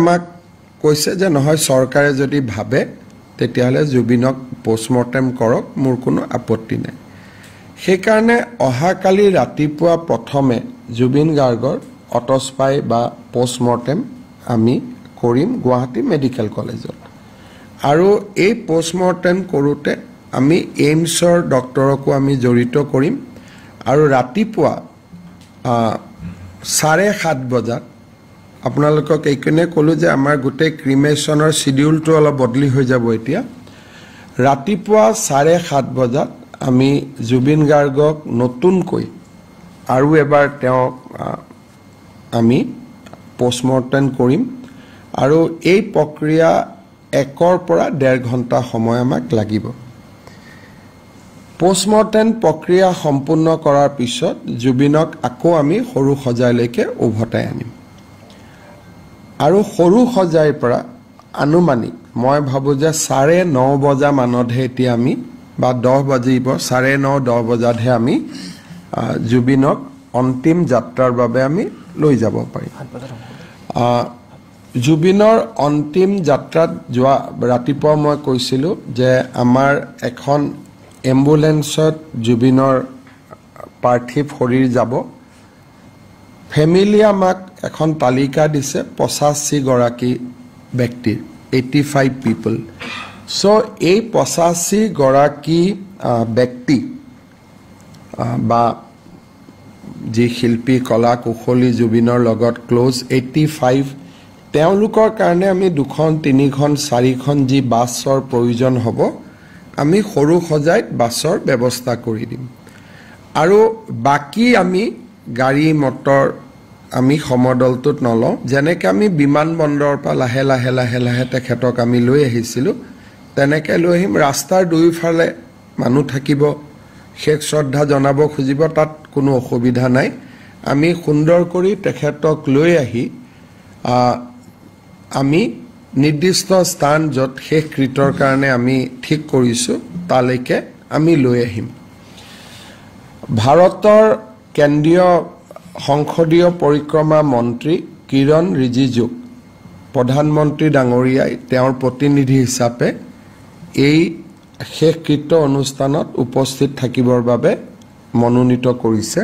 আমাক কৈছে যে নহয় চৰকাৰে যদি ভাবে তেতিয়াহ'লে জুবিনক পোষ্টমৰ্টেম কৰক, মোৰ কোনো আপত্তি নাই। সেইকাৰণে অহাকালি ৰাতিপুৱা প্ৰথমে জুবিন গাৰ্গৰ অটস্পাই বা পোষ্টমৰ্টেম আমি কৰিম গুৱাহাটী মেডিকেল কলেজত। আৰু এই পোষ্টমৰ্টেম কৰোঁতে আমি এইমছৰ ডক্টৰকো আমি জড়িত কৰিম। আৰু ৰাতিপুৱা 7:30 বজাত আপোনালোকক এইকাৰণে ক'লোঁ যে আমাৰ গোটেই ক্ৰিমেশ্যনৰ চিডিউলটো অলপ বদলি হৈ যাব এতিয়া। ৰাতিপুৱা 7:30 বজাত আমি জুবিন গাৰ্গক নতুনকৈ আৰু এবাৰ তেওঁক আমি পোষ্টমৰ্টেম কৰিম। আৰু এই প্ৰক্ৰিয়া 1 পৰা 1.5 ঘণ্টা সময় আমাক লাগিব। পোষ্টমৰ্টেম প্ৰক্ৰিয়া সম্পূৰ্ণ কৰাৰ পিছত জুবিনক আকৌ আমি সৰু সজাইলৈকে উভতাই আনিম। আৰু সৰু সজাইৰ পৰা আনুমানিক মই ভাবোঁ যে 9:30 বজা মানতহে এতিয়া আমি বা 10 বাজিব 9:30 10 বজাতহে আমি জুবিনক অন্তিম যাত্ৰাৰ বাবে আমি লৈ যাব পাৰিম। জুবিনৰ অন্তিম যাত্ৰাত যোৱা ৰাতিপুৱা মই কৈছিলোঁ যে আমাৰ এখন এম্বুলেন্সত জুবিনৰ পাৰ্থিৱ শৰীৰ যাব। ফেমিলি আমাক এখন তালিকা দিছে 85 গৰাকী ব্যক্তিৰ, 85 পিপল। চ' এই 85 গৰাকী ব্যক্তি বা যি শিল্পী কলা কুশলী জুবিনৰ লগত ক্ল'জ 85 তেওঁলোকৰ কাৰণে আমি 2খন 3খন 4খন যি বাছৰ প্ৰয়োজন হ'ব আমি সৰু সজাইত বাছৰ ব্যৱস্থা কৰি দিম। আৰু বাকী আমি গাড়ী মটৰ আমি সমদলটোত নলওঁ। যেনেকৈ আমি বিমানবন্দৰৰ পৰা লাহে লাহে লাহে লাহে তেখেতক আমি লৈ আহিছিলোঁ তেনেকৈ লৈ আহিম। ৰাস্তাৰ দুয়োফালে মানুহ থাকিব, শেষ শ্ৰদ্ধা জনাব খুজিব, তাত কোনো অসুবিধা নাই। আমি সুন্দৰ কৰি তেখেতক লৈ আহি আমি নিৰ্দিষ্ট স্থান য'ত শেষকৃত্যৰ কাৰণে আমি ঠিক কৰিছোঁ তালৈকে আমি লৈ আহিম। ভাৰতৰ কেন্দ্ৰীয় সংসদীয় পৰিক্ৰমা মন্ত্ৰী কিৰণ ৰিজিজুক প্ৰধানমন্ত্ৰী ডাঙৰীয়াই তেওঁৰ প্ৰতিনিধি হিচাপে এই শেষকৃত্য অনুষ্ঠানত উপস্থিত থাকিবৰ বাবে মনোনীত কৰিছে।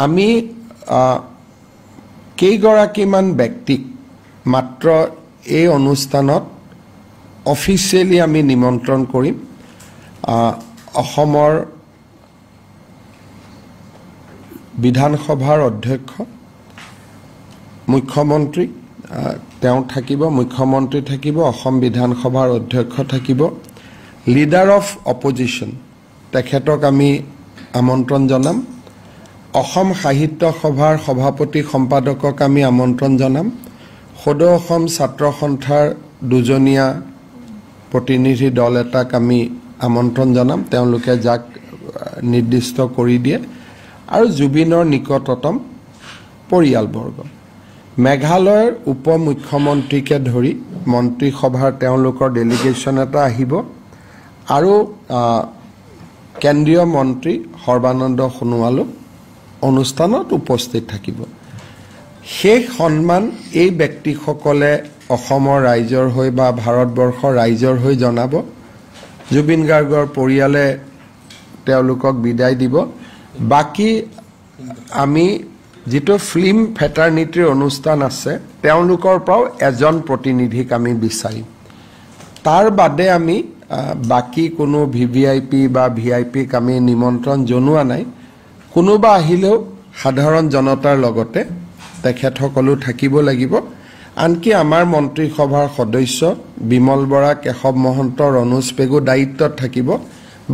আমি কেইগৰাকীমান ব্যক্তিক মাত্ৰ এই অনুষ্ঠানত অফিচিয়েলি আমি নিমন্ত্ৰণ কৰিম। অসমৰ বিধানসভাৰ অধ্যক্ষ মুখ্যমন্ত্ৰী তেওঁ থাকিব, মুখ্যমন্ত্ৰী থাকিব, অসম বিধানসভাৰ অধ্যক্ষ থাকিব, লিডাৰ অফ অপজিশ্যন তেখেতক আমি আমন্ত্ৰণ জনাম, অসম সাহিত্য সভাৰ সভাপতি সম্পাদকক আমি আমন্ত্ৰণ জনাম, সদৌ অসম ছাত্ৰ সন্থাৰ 2জনীয়া প্ৰতিনিধি দল এটাক আমি আমন্ত্ৰণ জনাম, তেওঁলোকে যাক নিৰ্দিষ্ট কৰি দিয়ে, আৰু জুবিনৰ নিকটতম পৰিয়ালবৰ্গ। মেঘালয়ৰ উপ মুখ্যমন্ত্ৰীকে ধৰি মন্ত্ৰীসভাৰ তেওঁলোকৰ ডেলিগেশ্যন এটা আহিব আৰু কেন্দ্ৰীয় মন্ত্ৰী সৰ্বানন্দ সোণোৱালো অনুষ্ঠানত উপস্থিত থাকিব। শেষ সন্মান এই ব্যক্তিসকলে অসমৰ ৰাইজৰ হৈ বা ভাৰতবৰ্ষৰ ৰাইজৰ হৈ জনাব। জুবিন গাৰ্গৰ পৰিয়ালে তেওঁলোকক বিদায় দিব। বাকী আমি যিটো ফিল্ম ফেটাৰ্নিটিৰ অনুষ্ঠান আছে তেওঁলোকৰ পৰাও এজন প্ৰতিনিধিক আমি বিচাৰিম। তাৰ বাদে আমি বাকী কোনো VVIP বা VIPক আমি নিমন্ত্ৰণ জনোৱা নাই। কোনোবা আহিলেও সাধাৰণ জনতাৰ লগতে তেখেতসকলো থাকিব লাগিব। আনকি আমাৰ মন্ত্ৰীসভাৰ সদস্য বিমল বৰা, কেশৱ মহন্ত, ৰণোজ পেগু দায়িত্বত থাকিব।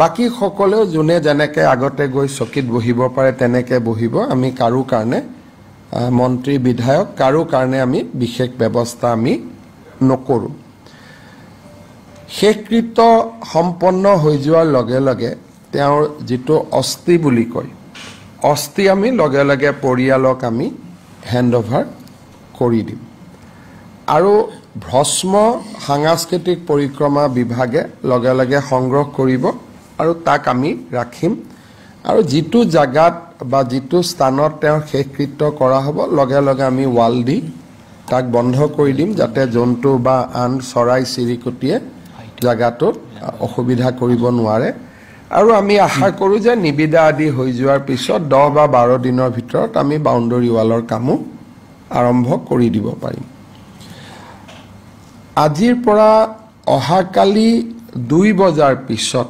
বাকী সকলেও যোনে যেনেকৈ আগতে গৈ চকীত বহিব পাৰে তেনেকৈ বহিব। আমি কাৰো কাৰণে মন্ত্ৰী বিধায়ক কাৰো কাৰণে আমি বিশেষ ব্যৱস্থা আমি নকৰোঁ। শেষকৃত্য সম্পন্ন হৈ যোৱাৰ লগে লগে তেওঁৰ যিটো অস্থি বুলি কয়, অস্থি আমি লগে লগে পৰিয়ালক আমি হেণ্ড অভাৰ কৰি দিম। আৰু ভস্ম সাংস্কৃতিক পৰিক্ৰমা বিভাগে লগে লগে সংগ্ৰহ কৰিব আৰু তাক আমি ৰাখিম। আৰু যিটো জাগাত বা যিটো স্থানত তেওঁৰ শেষকৃত্য কৰা হ'ব লগে লগে আমি ৱাল দি তাক বন্ধ কৰি দিম যাতে জন্তু বা আন চৰাই চিৰিকটিয়ে জাগাটোত অসুবিধা কৰিব নোৱাৰে আৰু আমি আশা কৰোঁ যে নিবিদা আদি হৈ যোৱাৰ পিছত 10 বা 12 দিনৰ ভিতৰত আমি বাউণ্ডাৰী ৱালৰ কামো আৰম্ভ কৰি দিব পাৰিম আজিৰ পৰা অহাকালি 2 বজাৰ পিছত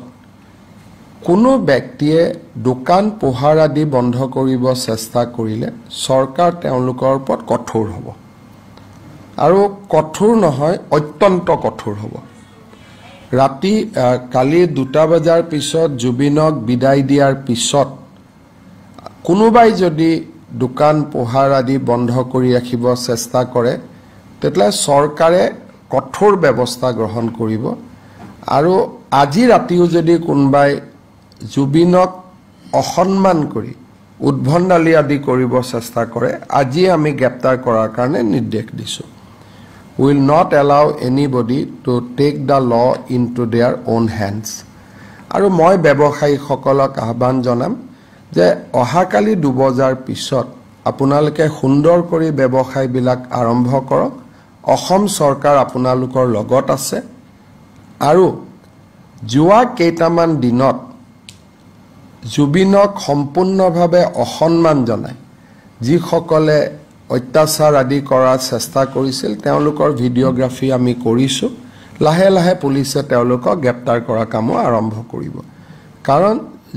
কোনো ব্যক্তিয়ে দোকান পোহাৰ আদি বন্ধ কৰিব চেষ্টা কৰিলে চৰকাৰ তেওঁলোকৰ ওপৰত কঠোৰ হ'ব আৰু কঠোৰ নহয় অত্যন্ত কঠোৰ হ'ব ৰাতি কালি 2 বজাৰ পিছত জুবিনক বিদায় দিয়াৰ পিছত কোনোবাই যদি দোকান পোহাৰ আদি বন্ধ কৰি ৰাখিব চেষ্টা কৰে তেতিয়া চৰকাৰে কঠোৰ ব্যৱস্থা গ্ৰহণ কৰিব আৰু আজি ৰাতিও যদি কোনোবাই জুবিনক অসন্মান কৰি উদ্ভণ্ডালি আদি কৰিব চেষ্টা কৰে আজি আমি গ্ৰেপ্তাৰ কৰাৰ কাৰণে নিৰ্দেশ দিছোঁ will not allow anybody to take the law into their own hands আৰু মই ব্যৱসায়ীসকলক আহ্বান জনাম যে অহাকালি 2 বজাৰ পিছত আপোনালোকে সুন্দৰ কৰি ব্যৱসায়বিলাক আৰম্ভ কৰক অসম চৰকাৰ আপোনালোকৰ লগত আছে আৰু যোৱা কেইটামান দিনত জুবিনক সম্পূৰ্ণভাৱে অসন্মান জনায় যিসকলে অত্যাচাৰ আদি কৰাৰ চেষ্টা কৰিছিল তেওঁলোকৰ ভিডিঅ'গ্ৰাফি আমি কৰিছোঁ লাহে লাহে পুলিচে তেওঁলোকক গ্ৰেপ্তাৰ কৰা কামো আৰম্ভ কৰিব কাৰণ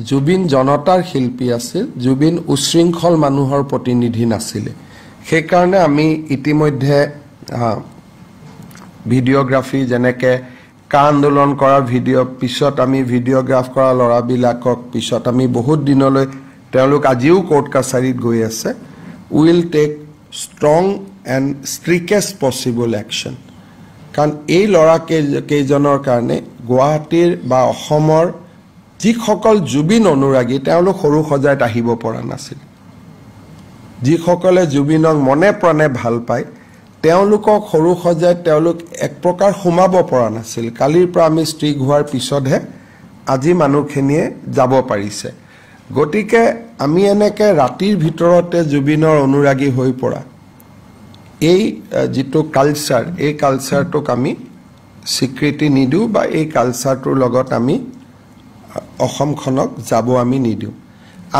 জুবিন জনতাৰ শিল্পী আছিল জুবিন উশৃংখল মানুহৰ প্ৰতিনিধি নাছিল সেইকাৰণে আমি ইতিমধ্যে ভিডিঅ'গ্ৰাফি যেনেকৈ কা আন্দোলন কৰা ভিডিঅ' পিছত আমি ভিডিঅ'গ্ৰাফ কৰা ল'ৰাবিলাকক পিছত আমি বহুত দিনলৈ তেওঁলোক আজিও কোৰ্ট কাছাৰীত গৈ আছে will take strong and strictest possible action কাৰণ এই ল'ৰা কেইজনৰ কাৰণে গুৱাহাটীৰ বা অসমৰ যিসকল জুবিন অনুৰাগী তেওঁলোক সৰু সজাইত আহিব পৰা নাছিল যিসকলে জুবিনক মনে প্ৰাণে ভাল পায় তেওঁলোকক সৰু সজাইত তেওঁলোক এক প্ৰকাৰ সোমাব পৰা নাছিল কালিৰ পৰা আমি ষ্ট্ৰিক হোৱাৰ পিছতহে আজি মানুহখিনিয়ে যাব পাৰিছে গতিকে আমি এনেকে ৰাতিৰ ভিতৰতে জুবিনৰ অনুৰাগী হৈ পৰা এই যেটো কালচাৰ এই কালচাৰটোক আমি স্বীকৃতি নিদিও বা এই কালচাৰটোৰ লগত আমি অসমখনক যাব আমি নিদিও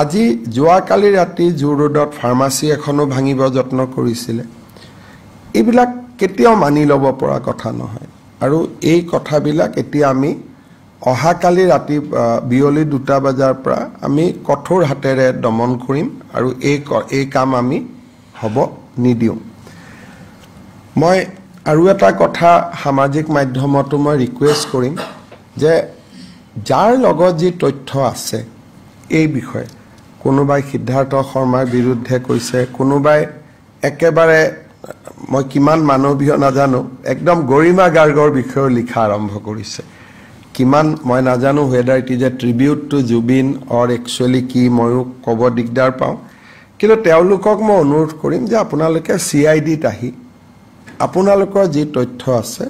আজি যোৱাকালি ৰাতি জু ৰোডত ফাৰ্মাসী এখনো ভাঙিব যত্ন কৰিছিল এইবিলাক কেতিয়াও মানি ল'ব পৰা কথা নহয় আৰু এই কথাবিলাক এতিয়া আমি অহাকালি ৰাতি বিয়লি 2 বজাৰ পৰা আমি কঠোৰ হাতেৰে দমন কৰিম আৰু এই কাম আমি হ'ব নিদিও মই আৰু এটা কথা সামাজিক মাধ্যমতো মই ৰিকুৱেষ্ট কৰিম যে যাৰ লগত যি তথ্য আছে এই বিষয়ে কোনোবাই সিদ্ধাৰ্থ শৰ্মাৰ বিৰুদ্ধে কৈছে কোনোবাই একেবাৰে মই কিমান মানৱীয় নাজানো একদম গৰিমা গাৰ্গৰ বিষয়ে লিখা আৰম্ভ কৰিছে কিমান মই নাজানো whether it is a tribute to Jubin or actually কি ময়ো ক'ব দিগদাৰ পাওঁ কিন্তু তেওঁলোকক মই অনুৰোধ কৰিম যে আপোনালোকে CID-ত আহি আপোনালোকৰ যি তথ্য আছে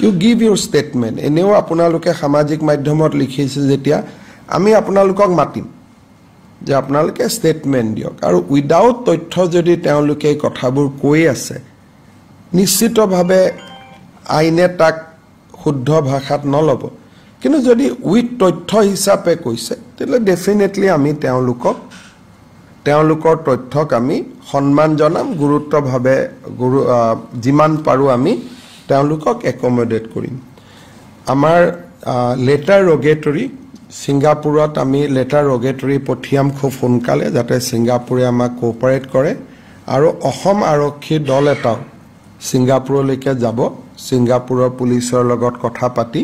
you give your statement এনেও আপোনালোকে সামাজিক মাধ্যমত লিখিছে যেতিয়া আমি আপোনালোকক মাতিম যে আপোনালোকে ষ্টেটমেন্ট দিয়ক আৰু উইদাউট তথ্য যদি তেওঁলোকে কথাবোৰ কৈ আছে নিশ্চিতভাৱে আইনে তাক শুদ্ধ ভাষাত নলব কিন্তু যদি উইথ তথ্য হিচাপে কৈছে তেলে ডেফিনেটলি আমি তেওঁলোকৰ তথ্যক আমি সন্মান জনাম গুৰুত্বভাৱে যিমান পাৰো আমি তেওঁলোকক একমোডেট কৰিম আমাৰ লেটাৰ ৰগেটৰী সিঙ্গাপুৰত আমি লেটাৰ ৰগেটৰী পঠিয়াম খুব সোনকালে যাতে সিঙ্গাপুৰে আমাক কোঅপাৰেট কৰে আৰু অসম আৰক্ষী দল এটাও সিঙ্গাপুৰলৈকে যাব সিঙ্গাপুৰৰ পুলিচৰ লগত কথা পাতি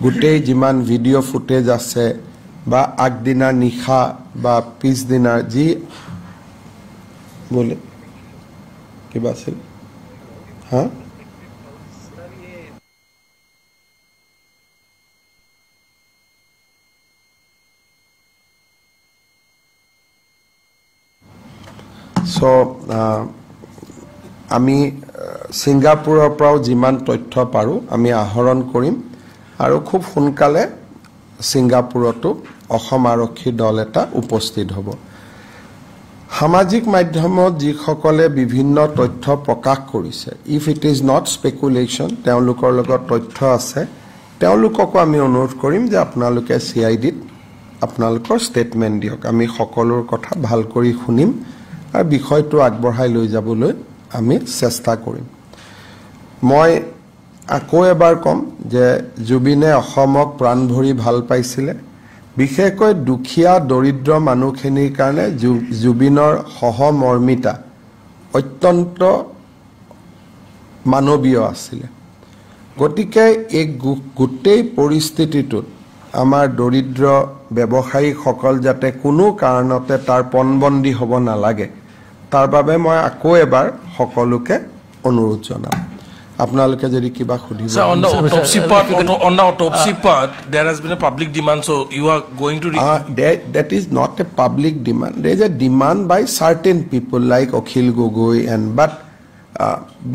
গোটেই যিমান ভিডিঅ' ফুটেজ আছে বা আগদিনা নিশা বা পিছদিনা যি বলে কিবা আছিল হা So, আমি সিঙ্গাপুৰৰ পৰাও যিমান তথ্য পাৰো আমি আহৰণ কৰিম আৰু খুব সোনকালে সিঙ্গাপুৰতো অসম আৰক্ষী দল এটা উপস্থিত হ'ব সামাজিক মাধ্যমত যিসকলে বিভিন্ন তথ্য প্ৰকাশ কৰিছে, ইফ ইট ইজ নট স্পেকুলেশ্যন, তেওঁলোকৰ লগত তথ্য আছে, তেওঁলোককো আমি অনুৰোধ কৰিম যে আপোনালোকে CIDত আপোনালোকৰ ষ্টেটমেণ্ট দিয়ক। আমি সকলোৰ কথা ভাল কৰি শুনিম আৰু বিষয়টো আগবঢ়াই লৈ যাবলৈ আমি চেষ্টা কৰিম। মই আকৌ এবাৰ ক'ম যে জুবিনে অসমক প্ৰাণ ভৰি ভাল পাইছিলে। বিশেষকৈ দুখীয়া দৰিদ্ৰ মানুহখিনিৰ কাৰণে জুবিনৰ সহমৰ্মিতা অত্যন্ত মানৱীয় আছিলে। গতিকে এই গোটেই পৰিস্থিতিটোত আমাৰ দৰিদ্ৰ ব্যৱসায়ীসকল যাতে কোনো কাৰণতে তাৰ পণবন্দী হ'ব নালাগে, তাৰ বাবে মই আকৌ এবাৰ সকলোকে অনুৰোধ জনাম। আপোনালোকে যদি কিবা খুদিব। Sir, on the autopsy part, there has been a public demand, so you are going to... That is not a public demand. There is a demand by certain people like Akhil Gogoi, but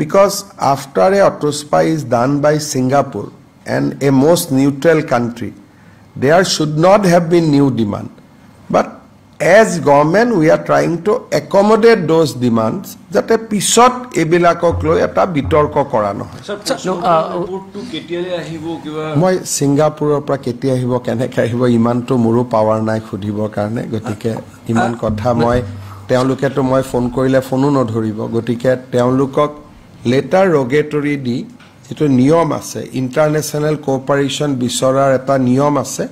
because after a autopsy is done by Singapore and a most neutral country, there should not have been new demand. But as government, we are trying to accommodate those demands that a pisot ebilakok loi eta bitorko kora nohoy. Moi Singapore pra keti ahibo keneka ahibo iman to muru power nai khudibor karone gotike iman kotha moi তেওঁলোকে তো মই phone কৰিলে ফোনো নধৰিব। গতিকে তেওঁলোকক letter ৰগেটৰি দি যেটো নিয়ম আছে, ইন্টাৰনেশ্যনেল কোঅপাৰেচন বিচৰাৰ এটা নিয়ম আছে,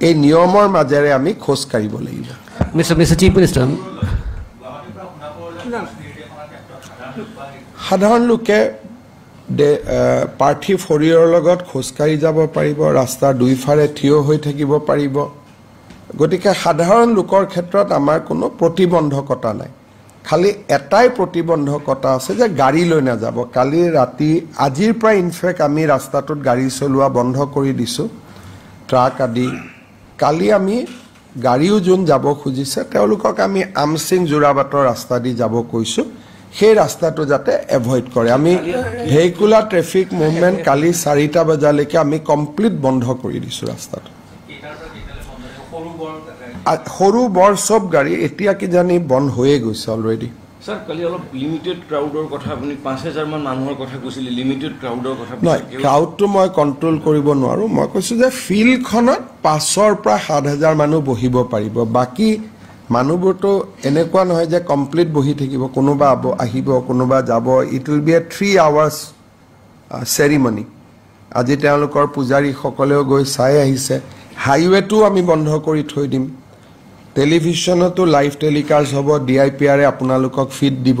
এই নিয়মৰ মাজেৰে আমি খোজ কাঢ়িব লাগিব। Mr. Chief Minister, সাধাৰণ লোকে পাৰ্থী ফৰিয়ৰ লগত খোজ কাঢ়ি যাব পাৰিব, ৰাস্তাৰ দুইফাৰে থিয় হৈ থাকিব পাৰিব। গতিকে সাধাৰণ লোকৰ ক্ষেত্ৰত আমাৰ কোনো প্ৰতিবন্ধকতা নাই। খালি এটাই প্ৰতিবন্ধকতা আছে যে গাড়ী লৈ নাযাব। কালি ৰাতি আজিৰ পৰা ইনফেক্ট আমি ৰাস্তাটোত গাড়ী চলোৱা বন্ধ কৰি দিছোঁ, ট্ৰাক আদি। কালি আমি গাড়ীও যোন যাব খুজিছে তেওঁলোকক আমি আমচিং যোৰাবাটৰ ৰাস্তা দি যাব কৈছোঁ, সেই ৰাস্তাটো যাতে এভইড কৰে। আমি ভেহিকুলাৰ ট্ৰেফিক মুভমেণ্ট কালি 4টা বজালৈকে আমি কমপ্লিট বন্ধ কৰি দিছোঁ ৰাস্তাটো। সৰু বৰ সব গাড়ী এতিয়া কি জানি বন্ধ হৈয়ে গৈছে অলৰেডি। স্যাৰ কালি অলপ লিমিটেড ক্ৰাউডৰ কথা আপুনি 5000 মান মানুহৰ কথা কৈছিল, লিমিটেড ক্ৰাউডৰ কথা নহয়, ক্ৰাউডটো মই কণ্ট্ৰোল কৰিব নোৱাৰো। মই কৈছোঁ যে ফিল্ডখনত 500 পৰা 7000 মানুহ বহিব পাৰিব। বাকী মানুহবোৰতো এনেকুৱা নহয় যে কমপ্লিট বহি থাকিব, কোনোবা আহিব কোনোবা যাব। It will B A 3 hours ceremony. আজি তেওঁলোকৰ পূজাৰীসকলেও গৈ চাই আহিছে। হাইৱেটো আমি বন্ধ কৰি থৈ দিম। টেলিভিশ্যনতো লাইভ টেলিকাষ্ট হ'ব, DIPR আপোনালোকক ফিড দিব।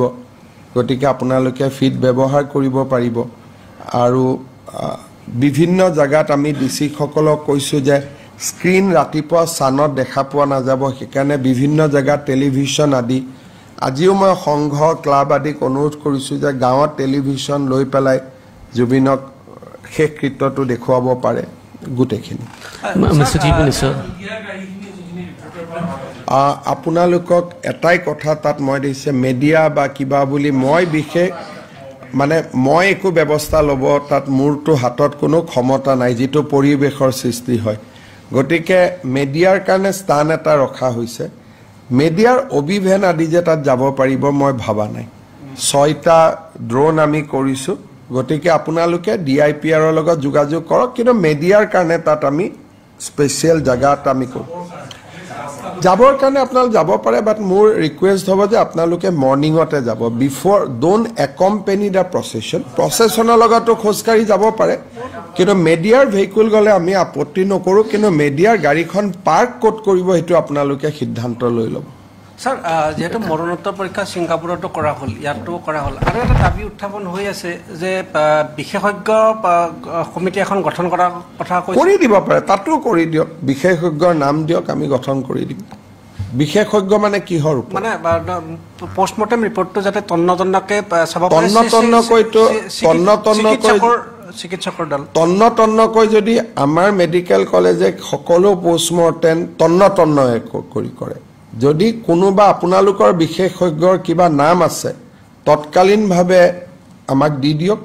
গতিকে আপোনালোকে ফিড ব্যৱহাৰ কৰিব পাৰিব। আৰু বিভিন্ন জায়গাত আমি ডিচিসকলক কৈছোঁ যে স্ক্ৰীন ৰাতিপুৱা চানত দেখা পোৱা নাযাব, সেইকাৰণে বিভিন্ন জায়গাত টেলিভিশ্যন আদি। আজিও মই সংঘ ক্লাব আদিক অনুৰোধ কৰিছোঁ যে গাঁৱত টেলিভিশ্যন লৈ পেলাই জুবিনক শেষ কৃত্যটো দেখুৱাব পাৰে গোটেইখিনি। Mr. Chief Minister, আপোনালোকক এটাই কথা তাত মই দিছে, মিডিয়া বা কিবা বুলি মই বিশেষ মানে মই একো ব্যৱস্থা ল'ব তাত মোৰতো হাতত কোনো ক্ষমতা নাই, যিটো পৰিৱেশৰ সৃষ্টি হয়। গতিকে মিডিয়াৰ কাৰণে স্থান এটা ৰখা হৈছে। মিডিয়াৰ অভিভেন আদি যে তাত যাব পাৰিব মই ভাবা নাই। 6টা ড্ৰোন আমি কৰিছোঁ। গতিকে আপোনালোকে DIPR লগত যোগাযোগ কৰক, কিন্তু মিডিয়াৰ কাৰণে তাত আমি স্পেচিয়েল জায়গাত আমি কৰোঁ। যাবৰ কাৰণে আপোনালোক যাব পাৰে, বাট মোৰ ৰিকুৱেষ্ট হ'ব যে আপোনালোকে মৰ্ণিঙতে যাব। বিফৰ ডোন্ট একম্পেনি দ্য প্ৰচেছনৰ লগতো খোজকাঢ়ি যাব পাৰে, কিন্তু মিডিয়াৰ ভেহিকুল গ'লে আমি আপত্তি নকৰোঁ। কিন্তু মিডিয়াৰ গাড়ীখন পাৰ্ক ক'ত কৰিব সেইটো আপোনালোকে সিদ্ধান্ত লৈ ল'ব। স্যাৰ যেহেতু মৰণোত্তৰ পৰীক্ষা ছিংগাপুৰতো কৰা হ'ল, ইয়াতো কৰা হ'ল, আৰু এটা দাবী উত্থাপন হৈ আছে যে বিশেষজ্ঞ কমিটি এখন গঠন কৰাৰ কথা কৰি দিব পাৰে, তাতো কৰি দিয়ক। বিশেষজ্ঞৰ নাম দিয়ক, আমি গঠন কৰি দিম। বিশেষজ্ঞ মানে কিহৰ ওপৰত? মানে পোষ্টমৰ্টেম ৰিপৰ্টটো যাতে তন্নকৈ চাব পাৰে, চিকিৎসকৰ দল তন্নকৈ যদি আমাৰ মেডিকেল কলেজে সকলো পোষ্টমৰ্টেম তন্নয়ে কৰি কৰে। যদি কোনোবা আপোনালোকৰ বিশেষজ্ঞৰ কিবা নাম আছে তৎকালীনভাৱে আমাক দি দিয়ক,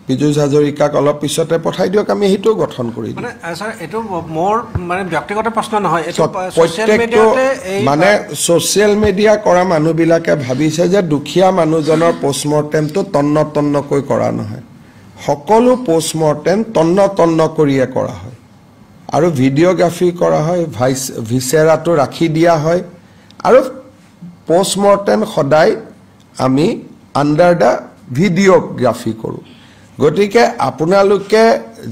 পীযুষ হাজৰিকাক অলপ পিছতে পঠাই দিয়ক আমি হেতু গঠন কৰি দিম মানে স্যাৰ এটো মোৰ মানে ব্যক্তিগত প্ৰশ্ন নহয় এটো সোশ্যাল প্ৰত্যেকটো মিডিয়াতে এই মানে সোশ্যাল মিডিয়া কৰা মানুহবিলাকে ভাবিছে যে দুখীয়া মানুহজনৰ পোষ্টমৰ্টেমটো তন্নকৈ কৰা নহয় সকলো পোষ্টমৰ্টেম তন্ন কৰিয়ে কৰা হয় আৰু ভিডিওগ্ৰাফি কৰা হয় ভিসেৰাটো ৰাখি দিয়া হয় আৰু পোষ্টমৰ্টেম সদায় আমি আন্ডাৰ দা ভিডিওগ্ৰাফি কৰোঁ গতিকে আপোনালোকে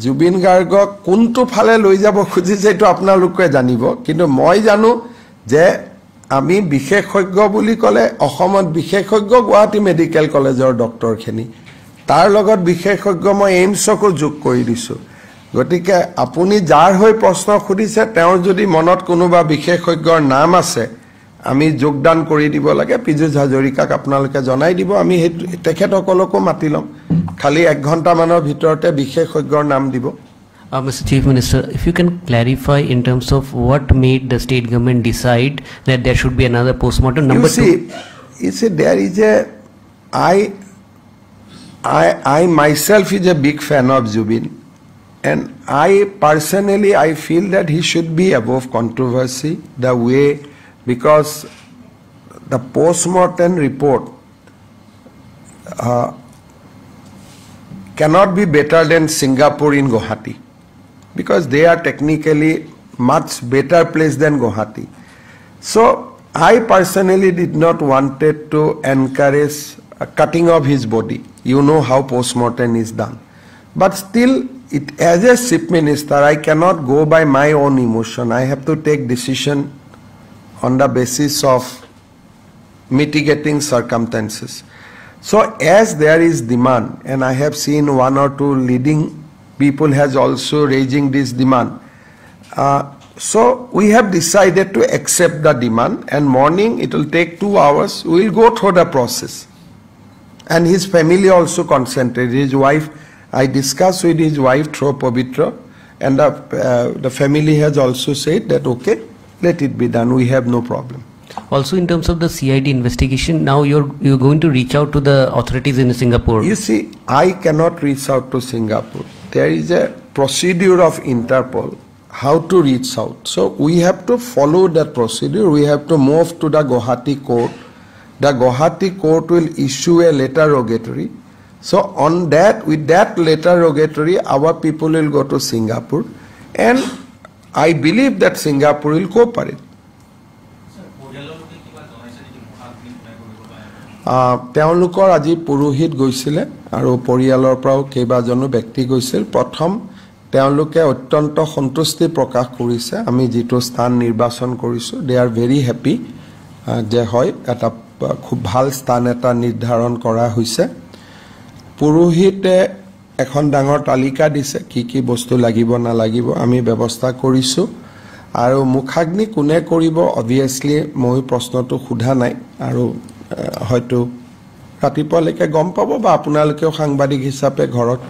জুবিন গাৰ্গক কোনটো ফালে লৈ যাব খুজিছে এইটো আপোনালোকে জানিব কিন্তু মই জানো যে আমি বিশেষজ্ঞ বুলি ক'লে অসমত বিশেষজ্ঞ গুৱাহাটী মেডিকেল কলেজৰ ডক্টৰখিনি তাৰ লগত বিশেষজ্ঞ মই এইমছকো যোগ কৰি দিছোঁ গতিকে আপুনি যাৰ হৈ প্ৰশ্ন খুদিছে তেওঁৰ যদি মনত কোনোবা বিশেষজ্ঞৰ নাম আছে আমি যোগদান কৰি দিব লাগে পীযুষ হাজৰিকাক আপোনালোকে জনাই দিব আমি তেখেতসকলকো মাতি ল'ম খালি 1 ঘণ্টা মানৰ ভিতৰতে বিশেষজ্ঞৰ নাম দিব Mr. Chief Minister, if you can clarify in terms of what made the state government decide that there should be another postmortem. Number you see, there is I myself is a big fan of Zubin, and I personally feel that he should be above controversy. The way because the postmortem report cannot be better than Singapore in Guwahati. Because they are technically much better place than Guwahati. So I personally did not wanted to encourage cutting of his body. You know how postmortem is done. But still, as a chief minister, I cannot go by my own emotion. I have to take decision on the basis of mitigating circumstances. So as there is demand, and I have seen 1 or 2 leading people has also raising this demand. So we have decided to accept the demand, and morning it will take 2 hours. We will go through the process. And his family also consented. His wife, I discussed with his wife through Pavitra, and the family has also said that okay, let it be done. We have no problem. Also, in terms of the CID investigation, now you're going to reach out to the authorities in Singapore. You see, I cannot reach out to Singapore. There is a procedure of Interpol how to reach out. So we have to follow that procedure. We have to move to the Guwahati court. The Guwahati court will issue a letter rogatory. So on that, with that letter rogatory, our people will go to Singapore, and I believe that Singapore will cooperate. তেওঁলোকৰ আজি পুৰোহিত গৈছিলে আৰু পৰিয়ালৰ পৰাও কেইবাজনো ব্যক্তি গৈছিল প্ৰথম তেওঁলোকে অত্যন্ত সন্তুষ্টি প্ৰকাশ কৰিছে আমি যেটো স্থান নিৰ্বাচন কৰিছো দে আৰ ভেৰি হ্যাপি যে হয় এটা খুব ভাল স্থান এটা নিৰ্ধাৰণ কৰা হৈছে পুৰোহিতে এখন ডাঙৰ তালিকা দিছে কি বস্তু লাগিব না লাগিব আমি ব্যৱস্থা কৰিছো আৰু মুখাগ্নি কোনে কৰিব অবিয়াসলি মই প্ৰশ্নটো খুধা নাই আৰু হয়তো ৰাতিপুৱালৈকে গম পাব বা আপোনালোকেও সাংবাদিক হিচাপে ঘৰত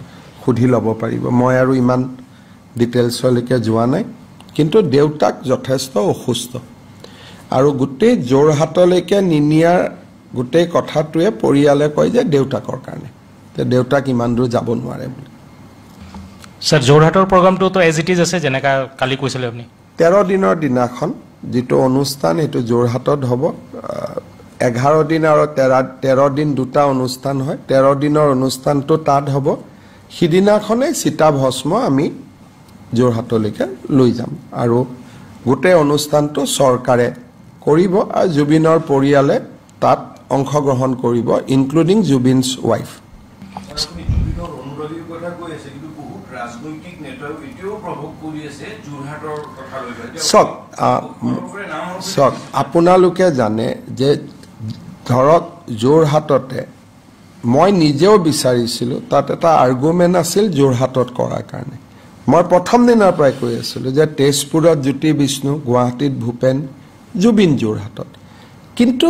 খুধি ল'ব পাৰিব মই আৰু ইমান ডিটেইলছলৈকে যোৱা নাই কিন্তু দেউতাক যথেষ্ট অসুস্থ আৰু গোটেই জোৰহাটলৈকে নিনিয়াৰ গোটেই কথাটোৱে পৰিয়ালে কয় যে দেউতাকৰ কাৰণে তে দেউতাক ইমান দূৰ যাব নোৱাৰে বুলি স্যাৰ জোৰহাটৰ প্ৰগ্ৰামটো তো এজ ইট ইজ আছে যেনেকা কালি কৈছিলে আপুনি 13 দিনৰ দিনাখন যেটো অনুষ্ঠান এটো জোৰহাটত হ'ব 11 দিন আৰু 13 দিন দুটা অনুষ্ঠান হয় 13 দিনৰ অনুষ্ঠানটো তাত হ'ব হিদিনাখনে সীতা ভস্ম আমি জোৰহাটলৈকে লৈ যাম আৰু গোটেই অনুষ্ঠানটো চৰকাৰে কৰিব আৰু জুবিনৰ পৰিয়ালে তাত অংশগ্ৰহণ কৰিব ইনক্লুডিং জুবিনস ওয়াইফ জুবিনৰ অনুৰাগীৰ কথা কৈ আছে কিন্তু বহুত ৰাজনৈতিক নেতাও এতিয়াও প্ৰভাৱ কৰি আছে জোৰহাটৰ কথা লৈ সক আপোনালোকে জানে যে ধৰক জোৰহাটতে মই নিজেও বিচাৰিছিলো তাত এটা আৰ্গুমেন্ট আছিল জোৰহাটত কৰাৰ কাৰণে মই প্ৰথম দিনৰ পৰাই কৈ আছিলো যে তেজপুৰত জ্যোতি বিষ্ণু গুৱাহাটীত ভূপেন জুবিন জোৰহাটত কিন্তু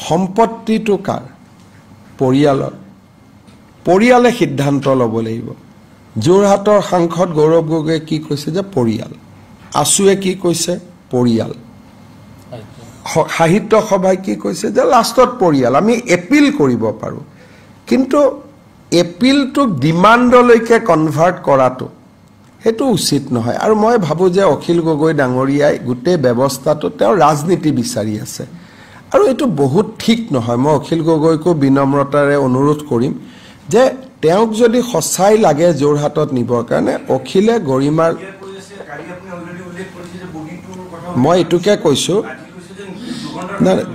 সম্পত্তিটো কাৰ পৰিয়ালে সিদ্ধান্ত ল'ব লাগিব জোৰহাটৰ সাংসদ গৌৰৱ গগৈয়ে কি কৈছে যে পৰিয়াল আছুৱে কি কৈছে পৰিয়াল সাহিত্য সভাই কি কৈছে যে লাষ্টত পৰিয়াল আমি এপিল কৰিব পাৰো কিন্তু এপিলটোক ডিমাণ্ডলৈকে কনভাৰ্ট কৰাটো সেইটো উচিত নহয় আৰু মই ভাবোঁ যে অখিল গগৈ ডাঙৰীয়াই গোটেই ব্যৱস্থাটো তেওঁ ৰাজনীতি বিচাৰি আছে আৰু এইটো বহুত ঠিক নহয় মই অখিল গগৈকো বিনম্ৰতাৰে অনুৰোধ কৰিম যে তেওঁক যদি সঁচাই লাগে যোৰহাটত নিবৰ কাৰণে অখিলে গৰিমাৰ মই এইটোকে কৈছোঁ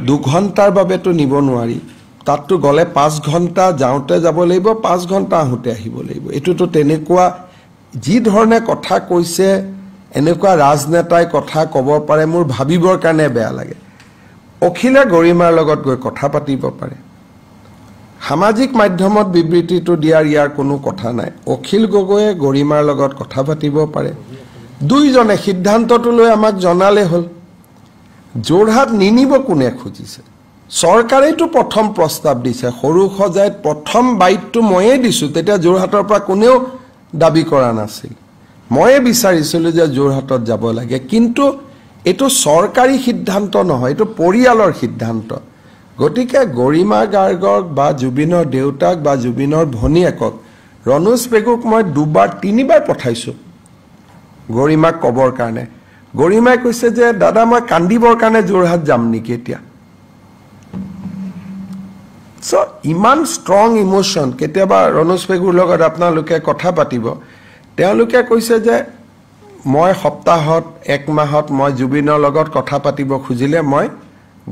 2 ঘণ্টাৰ বাবেতো নিব নোৱাৰি তাততো গ'লে 5 ঘণ্টা যাওঁতে যাব লাগিব 5 ঘণ্টা আহোঁতে আহিব লাগিব এইটোতো তেনেকুৱা যি ধৰণে কথা কৈছে এনেকুৱা ৰাজনেতাই কথা ক'ব পাৰে মোৰ ভাবিবৰ কাৰণে বেয়া লাগে অখিলে গৰিমাৰ লগত গৈ কথা পাতিব পাৰে সামাজিক মাধ্যমত বিবৃতিটো দিয়াৰ ইয়াৰ কোনো কথা নাই অখিল গগৈয়ে গৰিমাৰ লগত কথা পাতিব পাৰে দুইজনে সিদ্ধান্তটো লৈ আমাক জনালে হ'ল যোৰহাট নিনিব কোনে খুজিছে চৰকাৰেতো প্ৰথম প্ৰস্তাৱ দিছে সৰু সজাইত প্ৰথম বাইটটো ময়ে দিছোঁ তেতিয়া যোৰহাটৰ পৰা কোনেও দাবী কৰা নাছিল ময়ে বিচাৰিছিলোঁ যে যোৰহাটত যাব লাগে কিন্তু এইটো চৰকাৰী সিদ্ধান্ত নহয় এইটো পৰিয়ালৰ সিদ্ধান্ত গতিকে গৰিমা গাৰ্গক বা জুবিনৰ দেউতাক বা জুবিনৰ ভনীয়েকক ৰণোজ পেগুক মই 2-3বাৰ পঠাইছোঁ গৰিমাক ক'বৰ কাৰণে গৰিমাই কৈছে যে দাদা মই কান্দিবৰ কাৰণে যোৰহাট যাম নেকি এতিয়া সো ইমান ষ্ট্ৰং ইমোশ্যন কেতিয়াবা ৰণোজ পেগুৰ লগত আপোনালোকে কথা পাতিব তেওঁলোকে কৈছে যে মই সপ্তাহত 1 মাহত মই জুবিনৰ লগত কথা পাতিব খুজিলে মই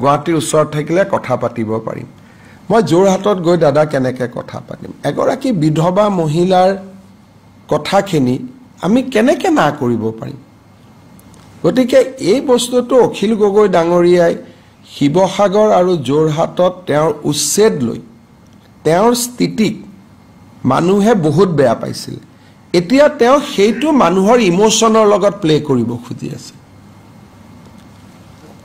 গুৱাহাটীৰ ওচৰত থাকিলে কথা পাতিব পাৰিম মই যোৰহাটত গৈ দাদা কেনেকৈ কথা পাতিম এগৰাকী বিধৱা মহিলাৰ কথাখিনি আমি কেনেকৈ না কৰিব পাৰিম গতিকে এই বস্তুটো অখিল গগৈ ডাঙৰীয়াই শিৱসাগৰ আৰু যোৰহাটত তেওঁৰ উচ্ছেদ লৈ তেওঁৰ স্থিতিক মানুহে বহুত বেয়া পাইছিল এতিয়া তেওঁ সেইটো মানুহৰ ইমোশ্যনৰ লগত প্লে কৰিব খুজি আছে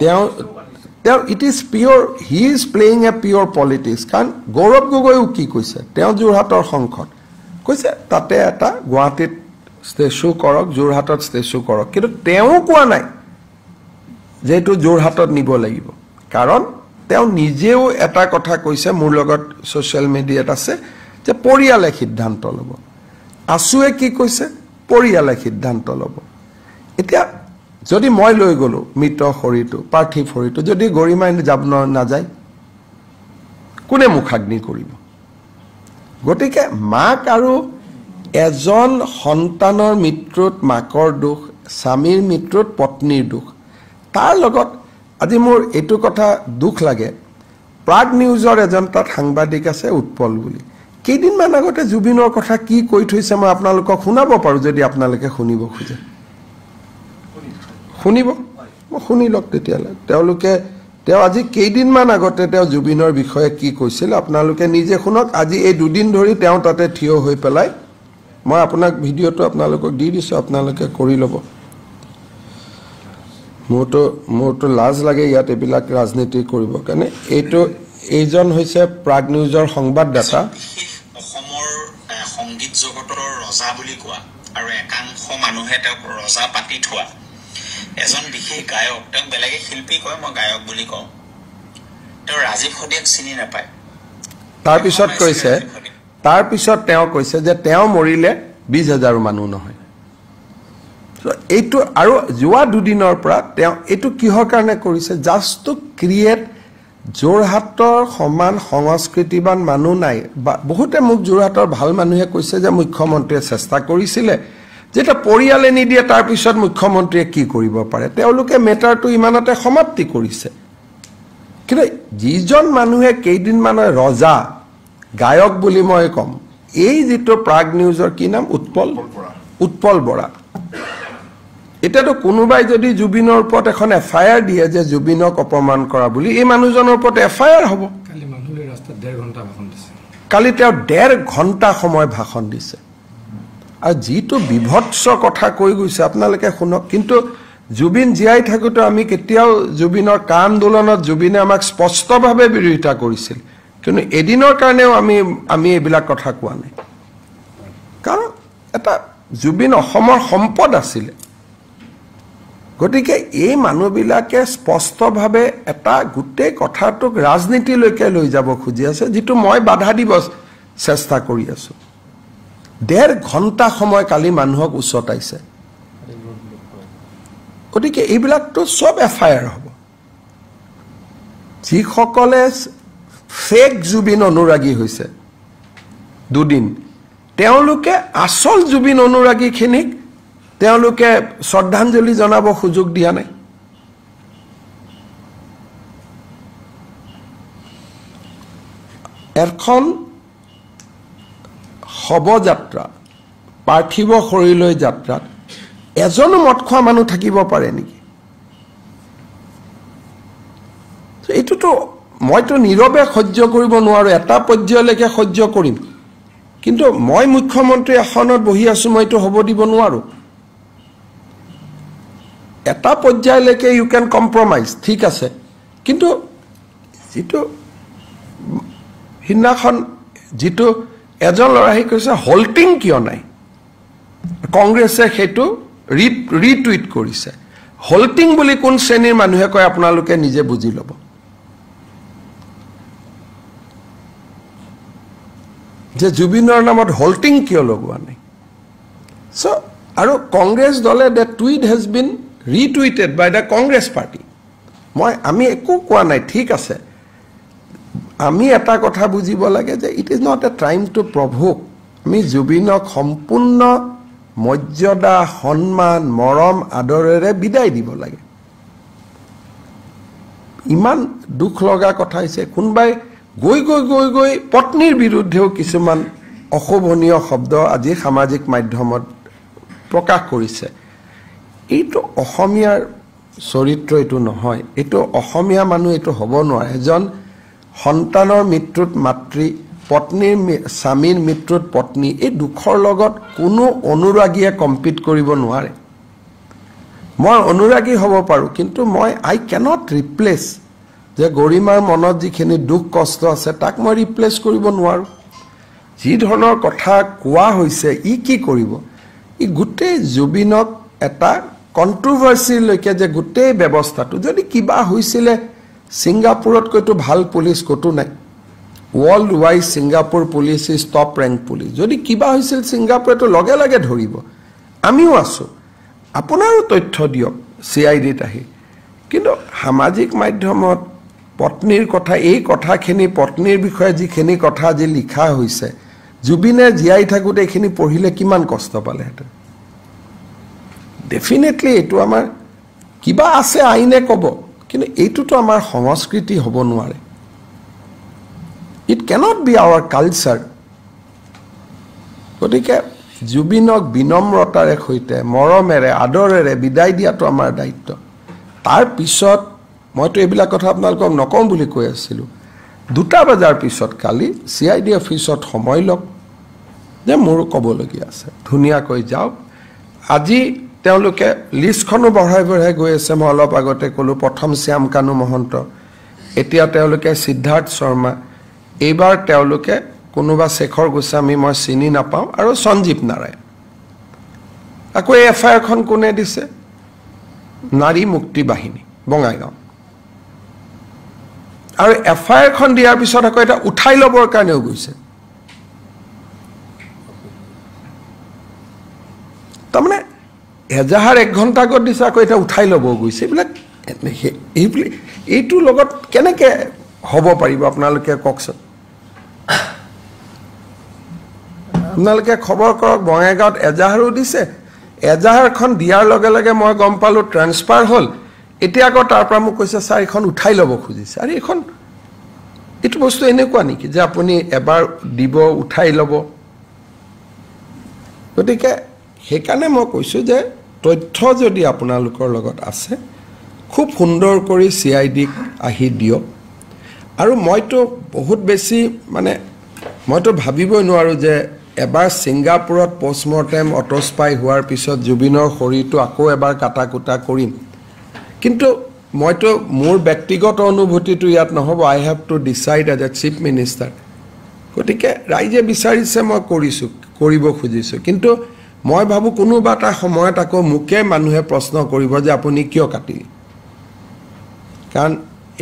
তেওঁ it is pure he is playing a pure politics কাৰণ গৌৰৱ গগৈও কি কৈছে তেওঁ যোৰহাটৰ সংসদ কৈছে তাতে এটা গুৱাহাটীত ষ্টেচু কৰক যোৰহাটত ষ্টেচু কৰক কিন্তু তেওঁ কোৱা নাই যে এইটো যোৰহাটত নিব লাগিব কাৰণ তেওঁ নিজেও এটা কথা কৈছে মোৰ লগত ছ'চিয়েল মিডিয়াত আছে যে পৰিয়ালে সিদ্ধান্ত ল'ব আছুৱে কি কৈছে পৰিয়ালে সিদ্ধান্ত ল'ব এতিয়া যদি মই লৈ গ'লো মৃত শৰীৰটো পাৰ্থিৱ শৰীৰটো যদি গৰিমাই যাব নাযায় কোনে মুখাগ্নি কৰিব গতিকে মাক আৰু এজন সন্তানৰ মৃত্যুত মাকৰ দুখ স্বামীৰ মৃত্যুত পত্নীৰ দুখ তাৰ লগত আজি মোৰ এইটো কথা দুখ লাগে প্ৰাগ নিউজৰ এজন তাত সাংবাদিক আছে উৎপল বুলি কেইদিনমান আগতে জুবিনৰ কথা কি কৈ থৈছে মই আপোনালোকক শুনাব পাৰোঁ যদি আপোনালোকে শুনিব খোজে শুনিব মই শুনি লওক তেতিয়ালৈ তেওঁ আজি কেইদিনমান আগতে তেওঁ জুবিনৰ বিষয়ে কি কৈছিল আপোনালোকে নিজে শুনক আজি এই 2 দিন ধৰি তেওঁ তাতে থিয় হৈ পেলাই মই আপোনাক ভিডিঅ'টো আপোনালোকক দি দিছোঁ আপোনালোকে কৰি ল'ব মোৰতো লাজ লাগে ইয়াত এইবিলাক ৰাজনীতি কৰিব কাৰণে এইজন হৈছে প্ৰাগ নিউজৰ সংবাদদাতা অসমৰ সংগীত জগতৰ ৰজা বুলি কোৱা আৰু একাংশ মানুহে তেওঁক ৰজা পাতি থোৱা এজন বিশেষ গায়ক তেওঁক বেলেগে শিল্পী কয় মই গায়ক বুলি কওঁ তেওঁ ৰাজীৱ সদিয়াক চিনি নাপায় তাৰপিছত তেওঁ কৈছে যে তেওঁ মৰিলে 20,000 মানুহ নহয় এইটো আৰু যোৱা 2 দিনৰ পৰা তেওঁ এইটো কিহৰ কাৰণে কৰিছে জাষ্ট টু ক্ৰিয়েট যোৰহাটৰ সমান সংস্কৃতিবান মানুহ নাই বহুতে মোক যোৰহাটৰ ভাল মানুহে কৈছে যে মুখ্যমন্ত্ৰীয়ে চেষ্টা কৰিছিলে যেটা পৰিয়ালে নিদিয়ে তাৰ পিছত মুখ্যমন্ত্ৰীয়ে কি কৰিব পাৰে তেওঁলোকে মেটাৰটো ইমানতে সমাপ্তি কৰিছে কিন্তু যিজন মানুহে কেইদিনমানৰ ৰজা গায়ক বুলি মই কম এই যেটো প্ৰাগ নিউজৰ কি নাম উৎপল বৰা এটাতো কোনোবাই যদি জুবিনৰ ওপৰত এখন এফআইআৰ দিয়ে যে জুবিনক অপমান কৰা বুলি এই মানুহজনৰ ওপৰত এফআইআৰ হ'ব কালি মানুহলৈ ৰাস্তাত 1.5 ঘণ্টা ভাষণ দিছে কালি তেওঁ 1.5 ঘণ্টা সময় ভাষণ দিছে আৰু যেটো বিভৎস কথা কৈ গৈছে আপোনালোকে শুনক কিন্তু জুবিন জিয়াই থাকোতে আমি কেতিয়াও জুবিনৰ কা আন্দোলনত জুবিনে আমাক স্পষ্টভাৱে বিৰোধিতা কৰিছিল কিন্তু এদিনৰ কাৰণেও আমি এইবিলাক কথা কোৱা নাই কাৰণ এটা জুবিন অসমৰ সম্পদ আছিল গতিকে এই মানুহবিলাকে স্পষ্টভাৱে এটা গুটেই কথাটোক ৰাজনীতিলৈকে লৈ যাব খুজি আছে যেটো মই বাধা দিব চেষ্টা কৰি আছোঁ 1.5 ঘণ্টা সময় কালি মানুহক উচতাইছে গতিকে এইবিলাকতো সব এফআইআৰ হ'ব যিসকলে ফেক জুবিন অনুৰাগী হৈছে দুদিন তেওঁলোকে আসল জুবিন অনুৰাগীখিনিক তেওঁলোকে শ্ৰদ্ধাঞ্জলি জনাব সুযোগ দিয়া নাই এখন শৱযাত্ৰা পাৰ্থিৱ শৰীৰলৈ যাত্ৰাত এজন মদ খোৱা মানুহ থাকিব পাৰে নেকি এইটোতো মইতো নীৰৱে সহ্য কৰিব নোৱাৰো এটা পৰ্যায়লৈকে সহ্য কৰিম কিন্তু মই মুখ্যমন্ত্ৰী আসনত বহি আছো মইতো হ'ব দিব নোৱাৰো এটা পৰ্যায়লৈকে ইউ ক্যান কম্প্ৰমাইজ ঠিক আছে কিন্তু যেটো হিনাখন যেটো এজন লৰাই কৈছে হল্টিং কিয় নাই কংগ্ৰেছে হেতু ৰিটুইট কৰিছে হল্টিং বুলি কোন শ্ৰেণীৰ মানুহে কয় আপোনালোকে নিজে বুজি ল'ব যে জুবিনৰ নামত হল্টিং কিয় লগোৱা নাই সো আৰু কংগ্ৰেছ দলে that tweet has been retweeted by the Congress party আমি একো কোৱা নাই ঠিক আছে আমি এটা কথা বুজিব লাগে যে it is not a time to provoke আমি জুবিনক সম্পূৰ্ণ মৰ্যাদা সন্মান মৰম আদৰেৰে বিদায় দিব লাগে ইমান দুখ লগা কথা হৈছে কোনবাই গৈ পত্নীৰ বিৰুদ্ধেও কিছুমান অশোভনীয় শব্দ আজি সামাজিক মাধ্যমত প্ৰকাশ কৰিছে এইটো অসমীয়াৰ চৰিত্ৰ এইটো নহয় এইটো অসমীয়া মানুহ এইটো হ'ব নোৱাৰে এজন সন্তানৰ মৃত্যুত মাতৃ পত্নীৰ স্বামীৰ মৃত্যুত পত্নী এই দুখৰ লগত কোনো অনুৰাগীয়ে কম্পিট কৰিব নোৱাৰে মই অনুৰাগী হ'ব পাৰো কিন্তু মই আই ক্যানট ৰিপ্লেস যে গৰিমাৰ মনত যিখিনি দুখ কষ্ট আছে তাক মই ৰিপ্লেস কৰিব নোৱাৰো যি ধৰণৰ কথা কোৱা হৈছে ই কি কৰিব ই গোটেই জুবিনক এটা কন্ট্ৰোভাৰ্সি লৈকে যে গোটেই ব্যৱস্থাটো যদি কিবা হৈছিলে সিঙ্গাপুৰত কইতো ভাল পুলিশ কতো নাই world wide Singapore police is top rank police যদি কিবা হৈছিল সিঙ্গাপুৰটো লগে লগে ধৰিব আমিও আছো আপোনাৰো তথ্য দিয়ক সিআইডিত আহি কিন্তু সামাজিক মাধ্যমত পত্নীৰ কথা এই কথাখিনি পত্নীৰ বিষয়ে যিখিনি কথা যে লিখা হৈছে জুবিনে জিয়াই থাকুতে এখিনি পঢ়িলে কিমান কষ্ট পালে হেতে ডেফিনেটলি এটো আমাৰ কিবা আছে আইনে কব কিন্তু এইটোতো আমাৰ সংস্কৃতি হ'ব নোৱাৰে it cannot be our culture গতিকে জুবিনক বিনম্ৰতাৰে হৈতে মৰমেৰে আদৰেৰে বিদায় দিয়াটো আমাৰ দায়িত্ব তাৰ পিছত মইতো এইবিলাক কথা আপোনালোকক নকম বুলি কৈ আছিলো 2টা বজাৰ পিছত কালি সিআইডি অফিচত সময় লওক যে মোৰ কবলগীয়া আছে ধুনিয়াকৈ যাও আজি তেওঁলোকে লিষ্টখনো বঢ়াই গৈ আছে মই অলপ আগতে কলো প্ৰথম শ্যাম কানু মহন্ত এতিয়া তেওঁলোকে সিদ্ধাৰ্থ শৰ্মা এইবাৰ তেওঁলোকে কোনোবা শেখৰ গোস্বামী মই চিনি নাপাও আৰু সঞ্জীৱ নাৰায়ণ আকৌ এফআইআৰ খন কোনে দিছে নাৰী মুক্তি বাহিনী বঙাইগাঁও আৰু এফআইআৰ খন দিয়াৰ পিছত আকৌ এটা উঠাই লবৰ কাৰণেও গৈছে তাৰমানে এজাহাৰ 1 ঘণ্টা আগত দিছে আকৌ এটা উঠাই লব গৈছে এইটো লগত কেনেকে হ'ব পাৰিব আপোনালোকে কওকচোন আপোনালোকে খবৰ কৰক বঙাইগাঁৱত এজাহাৰো দিছে এজাহাৰখন দিয়াৰ লগে লগে মই গম পালো ট্ৰান্সফাৰ হল এতিয়া আকৌ তাৰ পৰা মোক কৈছে স্যাৰ এখন উঠাই লব খুজিছে আৰু এখন এটো বস্তু এনেকুৱা নেকি যে আপুনি এবাৰ দিব উঠাই লব গতিকে হেকানে মই কৈছো যে তথ্য যদি আপোনালোকৰ লগত আছে খুব সুন্দৰ কৰি সিআইডি আহি দিয়ক আৰু মইতো বহুত বেছি মানে মইতো ভাবিবই নোৱাৰো যে এবাৰ সিঙ্গাপুৰত পোষ্টমৰ্টেম অটোস্পাই হোৱাৰ পিছত জুবিনৰ শৰীৰটো আকৌ এবাৰ কাটাকুটা কৰিম কিন্তু মইতো মোৰ ব্যক্তিগত অনুভূতিটো ইয়াত নহব I have to decide as a chief minister গতিকে ৰাইজে বিচাৰিছে মই কৰিব খুজিছো কিন্তু মই ভাবো কোনোবা এটা সময়ত আকৌ মুকে মানুহে প্ৰশ্ন কৰিব যে আপুনি কিয় কাটিলে কাৰণ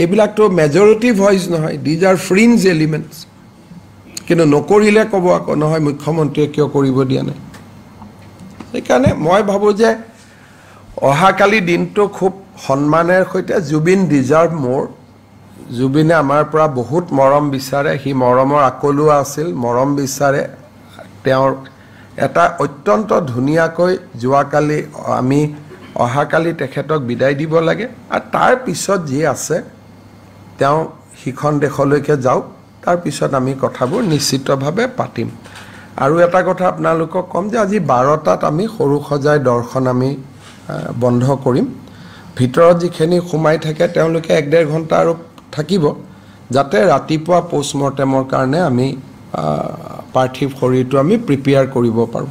এইবিলাকটো মেজৰিটি ভয়েস নহয় দিজ আৰ ফ্ৰিঞ্জ এলিমেন্টস কিন্তু নকৰিলে ক'ব আকৌ নহয় মুখ্যমন্ত্ৰীয়ে কিয় কৰিব দিয়া নাই সেইকাৰণে মই ভাবোঁ যে অহাকালি দিনটো খুব সন্মানেৰ সৈতে জুবিন ডিজাৰ্ভ মোৰ জুবিনে আমাৰ পৰা বহুত মৰম বিচাৰে সি মৰমৰ আকলুৱা আছিল মৰম বিচাৰে তেওঁৰ এটা অত্যন্ত ধুনীয়াকৈ যোৱাকালি আমি অহাকালি তেখেতক বিদায় দিব লাগে আৰু তাৰ পিছত যি আছে তেওঁ সিখন দেশলৈকে যাওক তাৰ পিছত আমি কথাবোৰ নিশ্চিতভাৱে পাতিম আৰু এটা কথা আপোনালোকক কম যে আজি 12টাত আমি সৰু সজাই দৰ্শন আমি বন্ধ কৰিম ভিতৰত যিখিনি সোমাই থাকে তেওঁলোকে 1.5 ঘণ্টা আৰু থাকিব যাতে ৰাতিপুৱা পোষ্টমৰ্টেমৰ কাৰণে আমি পাৰ্থিৱ শৰীৰটো আমি প্ৰিপেয়াৰ কৰিব পাৰোঁ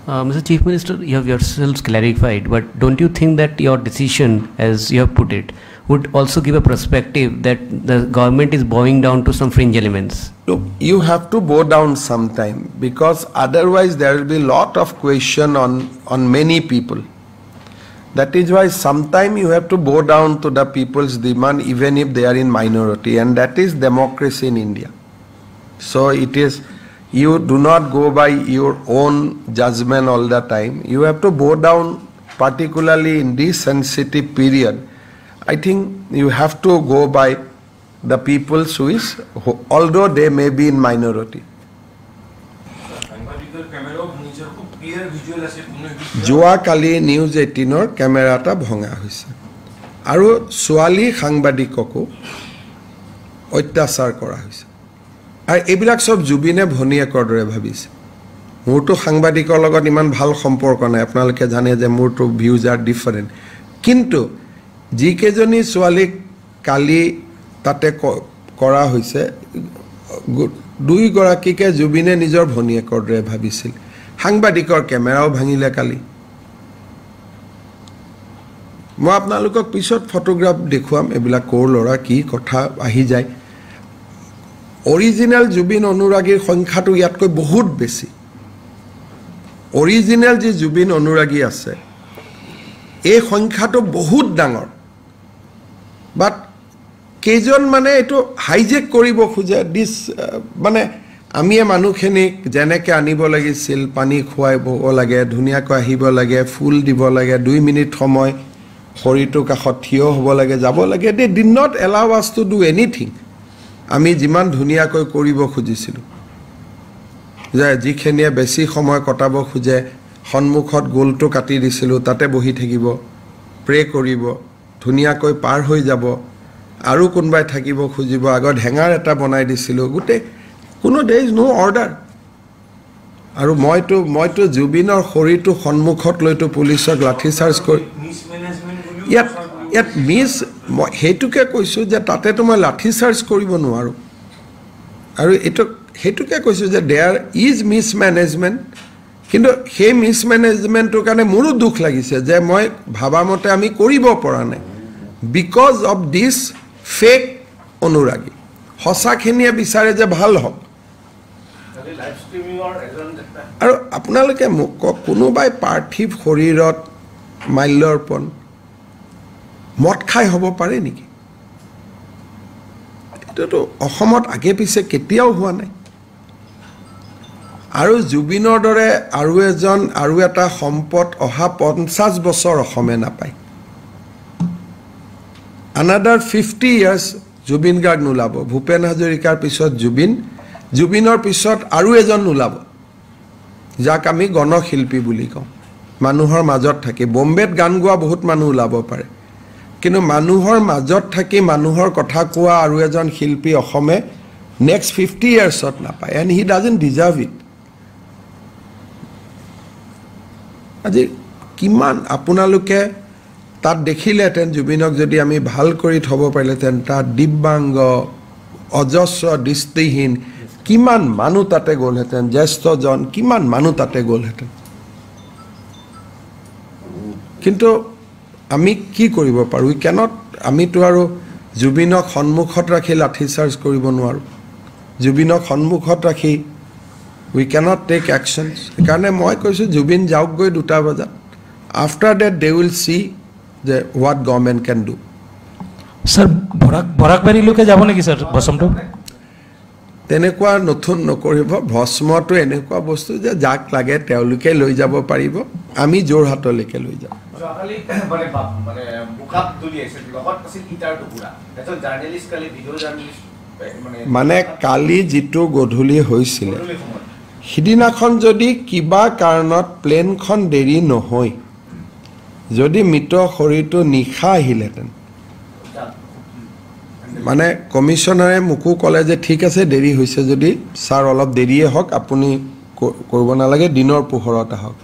Mr. Chief Minister, you have yourselves clarified, but don't you think that your decision, as you have put it, would also give a perspective that the government is bowing down to some fringe elements? Look, you have to bow down sometime because otherwise there will be a lot of question on many people. That is why sometime you have to bow down to the people's demand even if they are in minority, and that is democracy in India. So it is, you do not go by your own judgment all the time. You have to bow down, particularly in this sensitive period. I think you have to go by the people's wish, although they may be in minority. যোৱাকালি news 18ৰ camera এটা ভঙা হৈছে আৰু ছোৱালী সাংবাদিককো অত্যাচাৰ কৰা হৈছে আৰু এইবিলাক সব জুবিনে ভনিয়েকৰ দৰে ভাবিছে মোৰটো সাংবাদিকৰ লগত ইমান ভাল সম্পৰ্ক নাই আপোনালোকে জানে যে মোৰটো ভিউজ আৰ ডিফাৰেন্ট কিন্তু যিকেজনী ছোৱালীক কালি তাতে কৰা হৈছে দুই গৰাকীকে জুবিনে নিজৰ ভনিয়েকৰ দৰে ভাবিছিল সাংবাদিকৰ কেমেৰাও ভাঙিলে কালি মই আপোনালোকক পিছত ফটোগ্ৰাফ দেখুৱাম এইবিলাক কোৰ লৰা কি কথা আহি যায় অৰিজিনাল জুবিন অনুৰাগীৰ সংখ্যাটো ইয়াতকৈ বহুত বেছি অৰিজিনাল যে জুবিন অনুৰাগী আছে এই সংখ্যাটো বহুত ডাঙৰ বাট কেজন মানে এটো হাইজেক কৰিব খোজে দিস মানে আমি মানুহখিনিক যেনেকৈ আনিব লাগিছিল পানী খুৱাইব লাগে ধুনীয়াকৈ আহিব লাগে ফুল দিব লাগে 2 মিনিট সময় শৰীৰটো কাষত থিয় হ'ব লাগে যাব লাগে they did not allow us to do anything আমি যিমান ধুনীয়াকৈ কৰিব খুজিছিল যে যিখিনিয়ে বেছি সময় কটাব খুজে সন্মুখত গোলটো কাটি দিছিল তাতে বহি থাকিব প্ৰে কৰিব ধুনীয়াকৈ পাৰ হৈ যাব আৰু কোনবাই থাকিব খুজিব আগত হেঙাৰ এটা বনাই দিছিল গুটে কোনো there is no order আৰু মইতো জুবিনৰ শৰীৰটো সন্মুখত লৈতো পুলিচক লাঠি চাৰ্জ কৰি ইয়াত মিছ হেতুকে কৈছো যে তাতে তো মই লাঠি চাৰ্জ কৰিব নোৱাৰো আৰু এটো হেতুকে কৈছো যে দেয়াৰ ইজ মিসমেনেজমেন্ট কিন্তু হে মিসমেনেজমেন্টৰ কাৰণে মোৰো দুখ লাগিছে যে মই ভাবামতে আমি কৰিব পৰা নাই বিকজ অফ দিস ফেক অনুৰাগী হসাখিনিয়ে বিচাৰে যে ভাল হওক আৰু আপোনালোকে কোনোবাই পাৰ্থিৱ শৰীৰত মাল্যৰ্পণ মদ খাই হ'ব পাৰে নেকি এটো অসমত আগে পিছে কেতিয়াও হোৱা নাই আৰু জুবিনৰ দৰে আৰু এটা সম্পদ অহা 50 বছৰ অসমে নাপায় another 50 years জুবিন গাৰ্গ নুলাব ভূপেন হাজৰিকাৰ পিছত জুবিনৰ পিছত আৰু এজন নুলাব যাক আমি গণশিল্পী বুলি কওঁ মানুহৰ মাজত থাকি বম্বেত গান গোৱা বহুত মানুহ ওলাব পাৰে কিন্তু মানুহৰ মাজত থাকি মানুহৰ কথা কোৱা আৰু এজন শিল্পী অসমে next 50 yearsত নাপায় and he doesn't deserve it আজি কিমান আপোনালোকে তাত দেখিলেতেন জুবিনক যদি আমি ভাল কৰি থব পাৰিলেতেন তাত দিব্যাংগ অজস্ৰ দৃষ্টিহীন কিমান মানুহ তাতে গ'লহেতেন জ্যেষ্ঠজন কিমান মানুহ তাতে গ'লহেতেন কিন্তু আমি কি কৰিব পাৰো উই ক্যানট আমিতো আৰু জুবিনক সন্মুখত ৰাখি লাঠি চাৰ্জ কৰিব নোৱাৰো জুবিনক সন্মুখত ৰাখি উই ক্যানট টেক একশনস কাৰণে মই কৈছো জুবিন যাওক গৈ 2টা বজাত after that they will see যে what government can do sir বৰাকবাড়ি লোকে যাব নেকি স্যাৰ বসমটো তেনেকুৱা নতুন নকৰিব ভস্মটো এনেকুৱা বস্তু যে যাক লাগে তেওঁলোকে লৈ যাব পাৰিব আমি যোৰহাটলৈকে লৈ যাম যোৱাকালি মানে বুকাত তুলি আছে লগত আছিল ইটাৰ টুকুৰা এজন জাৰ্নেলিষ্ট কালি ভিডিঅ' জাৰ্নেলিষ্ট মানে কালি যিটো গধূলি হৈছিল সিদিনাখন যদি কিবা কাৰণত প্লেনখন দেৰি নহয় যদি মৃত শৰীৰটো নিশা আহিলেহেঁতেন মানে কমিশনাৰে মোকো ক'লে যে ঠিক আছে দেৰি হৈছে যদি ছাৰ অলপ দেৰিয়ে হওক আপুনি কৰিব নালাগে দিনৰ পোহৰত আহক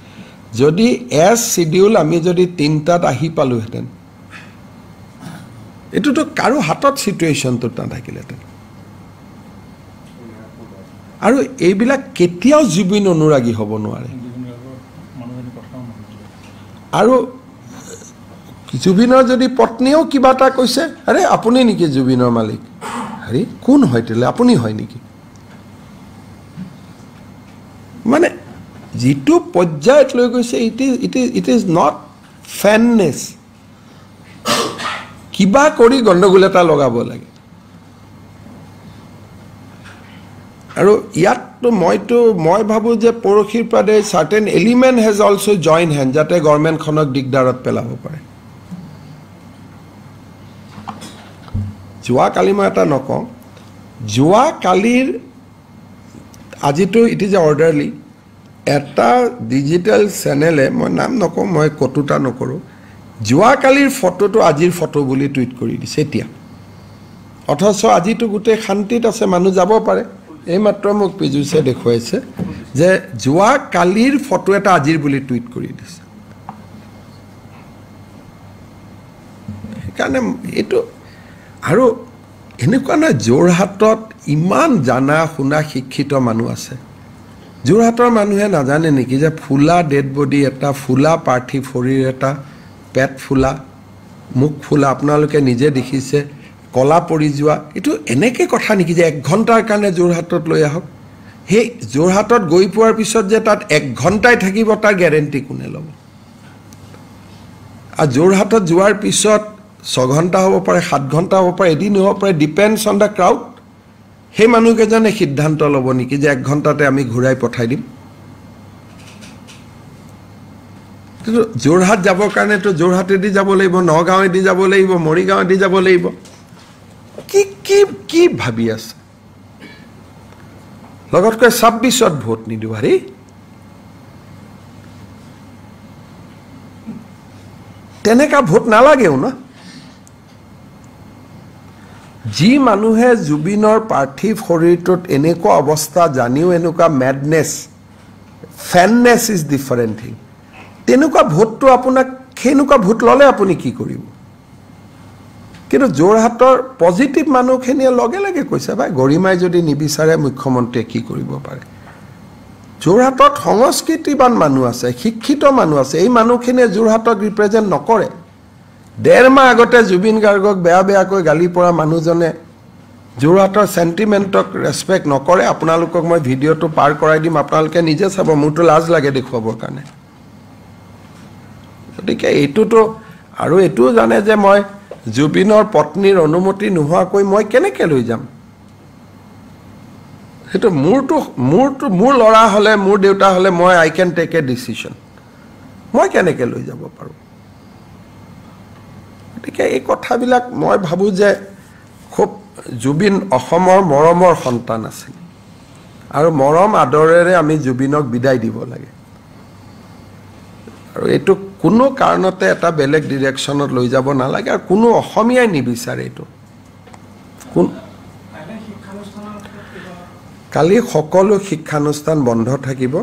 যদি এজ শিডিউল আমি যদি 3টাত আহি পালোহেঁতেন এইটোতো কাৰো হাতত চিটুৱেশ্যনটো নাথাকিলেহেঁতেন আৰু এইবিলাক কেতিয়াও জুবিন অনুৰাগী হ'ব নোৱাৰে আৰু জুবিনৰ যদি পত্নীও কিবা এটা কৈছে আৰে আপুনি নেকি জুবিনৰ মালিক আৰে কোন হয় তেলে আপুনি হয় নেকি মানে যিটো পৰ্যায়ত লৈ গৈছে ইট ইজ নট ফেননেছ কিবা কৰি গণ্ডগোল এটা লগাব লাগে আৰু ইয়াততো মই ভাবোঁ যে পৰহিৰ পৰা certain element has also' join hand যাতে গভৰ্ণমেণ্টখনক দিগদাৰত পেলাব পাৰে যোৱাকালি মই এটা নকওঁ যোৱাকালিৰ আজিতো ইট ইজ অৰ্ডাৰলি এটা ডিজিটেল চেনেলে মই নাম নকওঁ মই কটুতা নকৰোঁ যোৱাকালিৰ ফটোটো আজিৰ ফটো বুলি টুইট কৰি দিছে এতিয়া অথচ আজিতো গোটেই শান্তিত আছে মানুহ যাব পাৰে এইমাত্ৰ মোক পিজুছে দেখুৱাইছে যে যোৱাকালিৰ ফটো এটা আজিৰ বুলি টুইট কৰি দিছে সেইকাৰণে এইটো আৰু এনেকুৱা নহয় যোৰহাটত ইমান জানা শুনা শিক্ষিত মানুহ আছে যোৰহাটৰ মানুহে নাজানে নেকি যে ফুলা ডেড বডি এটা ফুলা পাৰ্থিৱ শৰীৰ এটা পেট ফুলা মুখ ফুলা আপোনালোকে নিজে দেখিছে কলা পৰি যোৱা এইটো এনেকৈ কথা নেকি যে 1 ঘণ্টাৰ কাৰণে যোৰহাটত লৈ আহক সেই যোৰহাটত গৈ পোৱাৰ পিছত যে তাত 1 ঘণ্টাই থাকিব তাৰ গেৰেণ্টি কোনে ল'ব আৰু যোৰহাটত যোৱাৰ পিছত 6 ঘণ্টা হ'ব পাৰে 7 ঘণ্টা হ'ব পাৰে এদিন হ'ব পাৰে ডিপেণ্ডছ অন দ্য ক্ৰাউড সেই মানুহকেইজনে সিদ্ধান্ত ল'ব নেকি যে 1 ঘণ্টাতে আমি ঘূৰাই পঠাই দিম কিন্তু যোৰহাট যাবৰ কাৰণেতো যোৰহাটেদি যাব লাগিব নগাঁৱেদি যাব লাগিব মৰিগাঁৱেদি যাব লাগিব কি কি কি ভাবি আছে লগতকৈ 26ত ভোট নিদিওঁ হাৰি তেনেকা ভোট নালাগেও ন যি মানুহে জুবিনৰ পাৰ্থিৱ শৰীৰটোত এনেকুৱা অৱস্থা জানিও এনেকুৱা মেডনেছ ফেননেছ ইজ ডিফাৰেণ্ট থিং তেনেকুৱা ভোটটো আপোনাক সেনেকুৱা ভোট ল'লে আপুনি কি কৰিব কিন্তু যোৰহাটৰ পজিটিভ মানুহখিনিয়ে লগে লগে কৈছে ভাই গৰিমাই যদি নিবিচাৰে মুখ্যমন্ত্ৰীয়ে কি কৰিব পাৰে যোৰহাটত সংস্কৃতিবান মানুহ আছে শিক্ষিত মানুহ আছে এই মানুহখিনিয়ে যোৰহাটক ৰিপ্ৰেজেণ্ট নকৰে 1.5 মাহ আগতে জুবিন গাৰ্গক বেয়াকৈ গালি পৰা মানুহজনে যোৰহাটৰ চেণ্টিমেণ্টক ৰেছপেক্ট নকৰে আপোনালোকক মই ভিডিঅ'টো পাৰ কৰাই দিম আপোনালোকে নিজে চাব মোৰতো লাজ লাগে দেখুৱাবৰ কাৰণে গতিকে এইটোতো আৰু এইটোও জানে যে মই জুবিনৰ পত্নীৰ অনুমতি নোহোৱাকৈ মই কেনেকৈ লৈ যাম সেইটো মোৰ ল'ৰা হ'লে মোৰ দেউতা হ'লে মই I can take a decision মই কেনেকৈ লৈ যাব পাৰোঁ গতিকে এই কথাবিলাক মই ভাবোঁ যে খুব জুবিন অসমৰ মৰমৰ সন্তান আছিল আৰু মৰম আদৰেৰে আমি জুবিনক বিদায় দিব লাগে আৰু এইটো কোনো কাৰণতে এটা বেলেগ ডিৰেকশ্যনত লৈ যাব নালাগে আৰু কোনো অসমীয়াই নিবিচাৰে এইটো কালি সকলো শিক্ষানুষ্ঠান বন্ধ থাকিব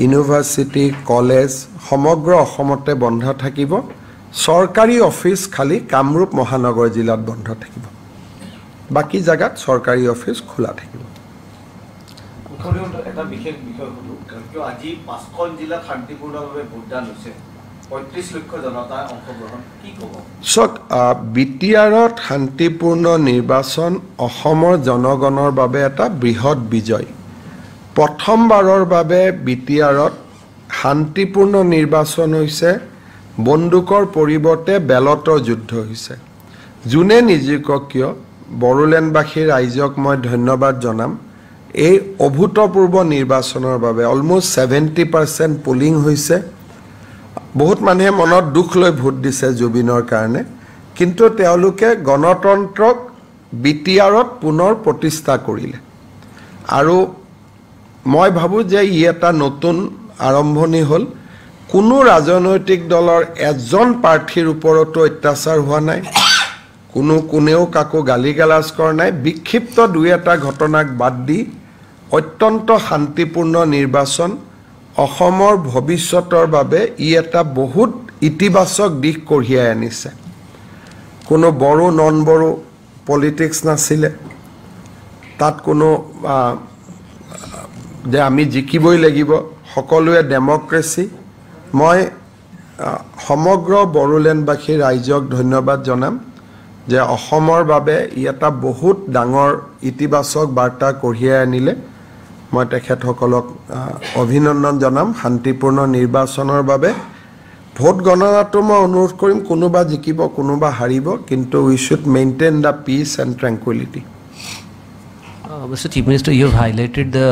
ইউনিভাৰ্চিটি কলেজ সমগ্ৰ অসমতে বন্ধ থাকিব চৰকাৰী অফিচ খালি কামৰূপ মহানগৰ জিলাত বন্ধ থাকিব বাকি জায়গাত চৰকাৰী অফিচ খোলা থাকিব এটা বিশেষ বিষয় হলো কিয় আজি 5খন জিলাত শান্তিপূৰ্ণভাৱে ভোটদান হৈছে 35 লক্ষ জনতা অংশগ্ৰহণ কি ক'ব সক বিটিআৰত শান্তিপূৰ্ণ নিৰ্বাচন অসমৰ জনগণৰ বাবে এটা বৃহৎ বিজয় প্ৰথমবাৰৰ বাবে বিটিআৰত শান্তিপূৰ্ণ নিৰ্বাচন হৈছে বন্দুকৰ পৰিৱৰ্তে বেলটৰ যুদ্ধ হৈছে যোনে নিযুক্ত কিয় বড়োলেণ্ডবাসী ৰাইজক মই ধন্যবাদ জনাম এই অভূতপূৰ্ব নিৰ্বাচনৰ বাবে অলমোষ্ট 70% পোলিং হৈছে বহুত মানুহে মনত দুখ লৈ ভোট দিছে জুবিনৰ কাৰণে কিন্তু তেওঁলোকে গণতন্ত্ৰক বিটিআৰত পুনৰ প্ৰতিষ্ঠা কৰিলে আৰু মই ভাবো যে ই এটা নতুন আৰম্ভণি হ'ল কোনো ৰাজনৈতিক দলৰ এজন প্ৰাৰ্থীৰ ওপৰতো অত্যাচাৰ হোৱা নাই কোনেও কাকো গালিগালাজ কৰা নাই বিক্ষিপ্ত দুই এটা ঘটনাক বাদ দি অত্যন্ত শান্তিপূৰ্ণ নিৰ্বাচন অসমৰ ভৱিষ্যতৰ বাবে ই এটা বহুত ইতিবাচক দিশ কঢ়িয়াই আনিছে কোনো বড় নন বড় পলিটিক্স নাছিলে তাত কোনো যে আমি জিকিবই লাগিব সকলোৱে ডেমক্ৰেসি মই সমগ্ৰ বড়োলেণ্ডবাসী ৰাইজক ধন্যবাদ জনাম যে অসমৰ বাবে ই এটা বহুত ডাঙৰ ইতিবাচক বাৰ্তা কঢ়িয়াই আনিলে মই তেখেতসকলক অভিনন্দন জনাম শান্তিপূৰ্ণ নিৰ্বাচনৰ বাবে ভোট গণনাটো মই অনুৰোধ কৰিম কোনোবা জিকিব কোনোবা হাৰিব কিন্তু we should maintain the peace and tranquility. Mr. Chief Minister, you have highlighted the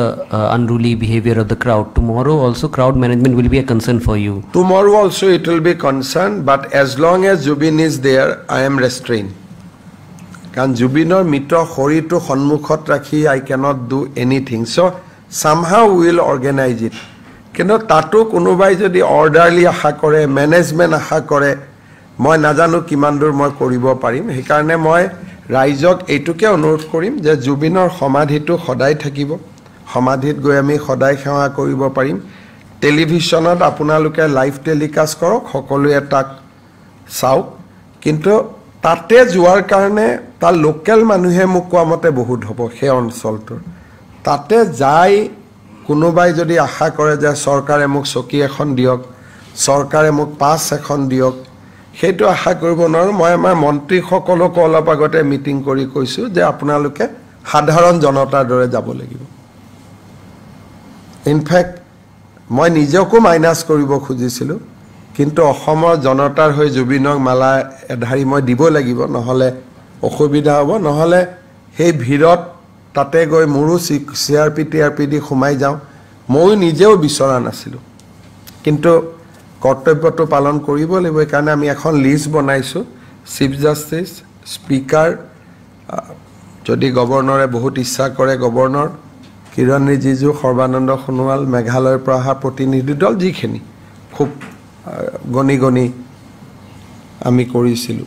unruly behavior of the crowd. Tomorrow also crowd management will be a concern for you. Tomorrow also it will be concern, but as long as Jubin is there, I am restrained. Kan Jubinor mito khoritu khonmukhot rakhi I cannot do anything. So somehow we will organize it. Kino tato konobai jodi orderly asha kore, management asha kore, moi najanu kiman dur moi koribo parim. He karone moi ৰাইজক এইটোকে অনুৰোধ কৰিম যে জুবিনৰ সমাধিটো সদায় থাকিব সমাধিত গৈ আমি সদায় সেৱা কৰিব পাৰিম টেলিভিছনত আপোনালোকে লাইভ টেলিকাষ্ট কৰক সকলোৱে তাক চাওক কিন্তু তাতে যোৱাৰ কাৰণে তাৰ লোকেল মানুহে মোক কোৱা মতে বহুত হ'ব সেই অঞ্চলটোৰ তাতে যাই কোনোবাই যদি আশা কৰে যে চৰকাৰে মোক চকী এখন দিয়ক চৰকাৰে মোক পাছ এখন দিয়ক সেইটো আশা কৰিব নোৱাৰো মই আমাৰ মন্ত্ৰী সকলক অলপ আগতে মিটিং কৰি কৈছো যে আপোনালোকে সাধাৰণ জনতাৰ দৰে যাব লাগিব ইনফ্যাক্ট মই নিজকো মাইনাস কৰিব খুজিছিলো কিন্তু অসমৰ জনতাৰ হৈ জুবিনক মালা এধাৰি মই দিব লাগিব নহলে অসুবিধা হ'ব নহলে সেই ভিৰত তাতে গৈ মোৰো সিআৰপি খুমাই যাও মই নিজেও বিচৰা নাছিলো কিন্তু কৰ্তব্যটো পালন কৰিব লাগিব কাৰণ আমি এখন লিষ্ট বনাইছো চিফ জাস্টিস স্পিকাৰ যদি গভৰ্ণৰে বহুত ইচ্ছা কৰে গভৰ্ণৰ কিৰণ ৰিজিজু সৰ্বানন্দ সোণোৱাল মেঘালয়ৰ পৰা অহা প্ৰতিনিধি দল যিখিনি খুব গণি আমি কৰিছিলো